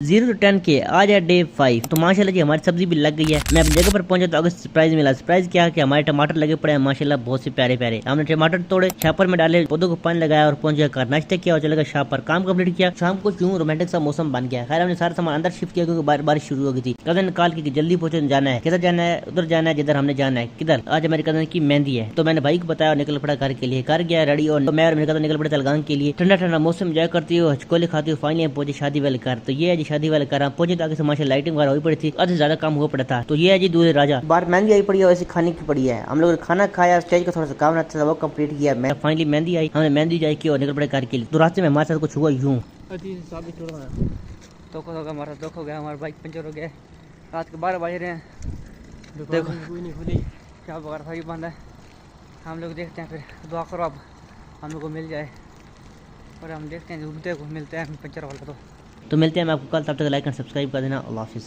0 to 10 के आज है डे 5। तो माशाल्लाह जी हमारी सब्जी भी लग गई है। मैं अपनी जगह पर पहुंचा तो अगर सरप्राइज मिला। सरप्राइज क्या कि हमारे टमाटर लगे पड़े हैं माशाल्लाह बहुत से प्यारे प्यारे। हमने टमाटर तोड़े, छापर में डाले, पौधों को पानी लगाया और पहुंचे घर। नाश्ते किया और चले गए शॉप पर, काम कंप्लीट किया। शाम को यूं रोमांटिक सा मौसम बन गया। खैर हमने सारा सामान अंदर शिफ्ट किया क्योंकि बारिश शुरू हो गई थी। कजन कॉल की जल्दी पहुंचे, जाना है। किधर जाना है? उधर जाना है जिधर हमने जाना है। किधर? आज हमारे कजन की मेहंदी है तो मैंने भाई को बताया और निकल पड़ा घर के लिए। घर गया रेडी और मैं और मेरे कजन निकल पड़े तलगान के लिए। ठंडा ठंडा मौसम एंजॉय करती हूँ, हचकोले खाती हूँ। फाइनली पहुंचे शादी वाले घर। तो ये है जी शादी वाले घर। पहुंचे तो आगे से माशा लाइटिंग वगैरह हुई पड़ी थी, आधे से ज्यादा काम हुआ पड़ा था। तो ये है जी दूल्हे राजा। बाहर मेहंदी आई पड़ी है, वैसे खाने की पड़ी है। हम लोग ने खाना खाया, स्टेज का थोड़ा सा काम था वो कंप्लीट किया। मैं फाइनली मेहंदी आई, हमने मेहंदी जाई की और निकल पड़े घर के लिए। तो रास्ते में हमारे साथ कुछ हुआ यूं। तो हमारा दुख हो गया, हमारा बाइक पंचर हो गया। रात के 12 बज रहे हैं, देखो कोई नहीं खुली, क्या वगैरह सभी बंद है। हम लोग देखते हैं, फिर दुआ करो अब हम लोग को मिल जाए और हम देखते हैं ढूंढते को मिलते हैं पंचर वाला। तो मिलते हैं मैं आपको कल, तब तक लाइक एंड सब्सक्राइब कर देना। अल्लाह हाफिज़।